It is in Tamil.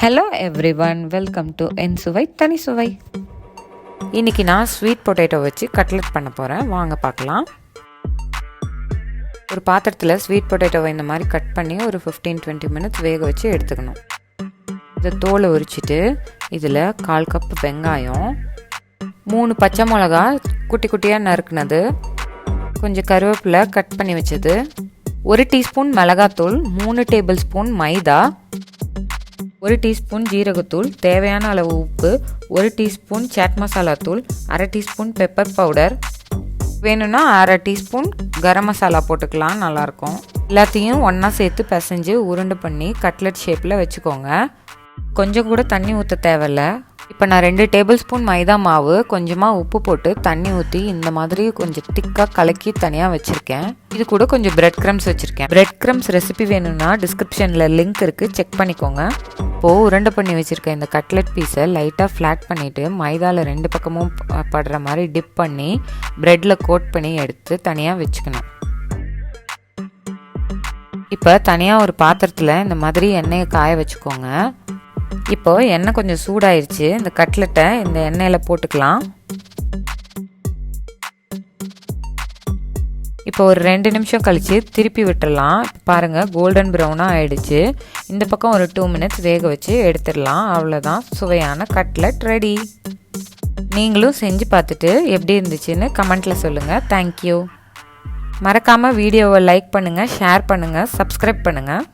ஹலோ எவ்ரிவன், வெல்கம் டு என் சுவை தனி சுவை. இன்றைக்கி நான் ஸ்வீட் பொட்டேட்டோ வச்சு கட்லெட் பண்ண போகிறேன். வாங்க பார்க்கலாம். ஒரு பாத்திரத்தில் ஸ்வீட் பொட்டேட்டோவை இந்த மாதிரி கட் பண்ணி ஒரு 15-20 மினிட்ஸ் வேக வச்சு எடுத்துக்கணும். இதை தோலை உரிச்சிட்டு இதில் 1/4 கப் வெங்காயம், 3 பச்சை மிளகா குட்டி குட்டியாக நறுக்குனது, கொஞ்சம் கருவேப்பிலை கட் பண்ணி வச்சது, 1 டீஸ்பூன் மிளகாத்தூள், 3 டேபிள் ஸ்பூன் மைதா, 1 டீஸ்பூன் ஜீரகத்தூள், தேவையான அளவு உப்பு, 1 டீஸ்பூன் சாட் மசாலா தூள், 1/2 டீஸ்பூன் பெப்பர் பவுடர், வேணும்னா 1/2 டீஸ்பூன் கரம் மசாலா போட்டுக்கலாம், நல்லாயிருக்கும். எல்லாத்தையும் ஒன்றா சேர்த்து பிசைஞ்சு உருண்டை பண்ணி கட்லெட் ஷேப்பில் வச்சுக்கோங்க. கொஞ்சம் கூட தண்ணி ஊற்ற தேவையில்ல. இப்போ நான் 2 டேபிள் ஸ்பூன் மைதா மாவு, கொஞ்சமாக உப்பு போட்டு தண்ணி ஊற்றி இந்த மாதிரி கொஞ்சம் திக்காக கலக்கி தனியாக வச்சுருக்கேன். இது கூட கொஞ்சம் பிரெட் க்ரம்ஸ் வச்சுருக்கேன். பிரெட் க்ரம்ஸ் ரெசிபி வேணும்னா டிஸ்கிரிப்ஷனில் லிங்க் இருக்குது, செக் பண்ணிக்கோங்க. இப்போது உருண்டை பண்ணி வச்சுருக்கேன் இந்த கட்லெட் பீஸை லைட்டாக ஃப்ளாட் பண்ணிவிட்டு மைதாவில் 2 பக்கமும் படுற மாதிரி டிப் பண்ணி ப்ரெட்டில் கோட் பண்ணி எடுத்து தனியாக வச்சுக்கணும். இப்போ தனியாக ஒரு பாத்திரத்தில் இந்த மாதிரி எண்ணெயை காய வச்சுக்கோங்க. இப்போது எண்ணெய் கொஞ்சம் சூடாயிருச்சு. இந்த கட்லெட்டை இந்த எண்ணெயில் போட்டுக்கலாம். இப்போ ஒரு 2 நிமிஷம் கழித்து திருப்பி விட்டுடலாம். பாருங்கள், கோல்டன் ப்ரௌனாக ஆயிடுச்சு. இந்த பக்கம் ஒரு 2 மினிட்ஸ் வேக வச்சு எடுத்துடலாம். அவ்வளோதான், சுவையான கட்லெட் ரெடி. நீங்களும் செஞ்சு பார்த்துட்டு எப்படி இருந்துச்சுன்னு கமெண்ட்டில் சொல்லுங்கள். தேங்க்யூ. மறக்காமல் வீடியோவை லைக் பண்ணுங்கள், ஷேர் பண்ணுங்கள், சப்ஸ்கிரைப் பண்ணுங்கள்.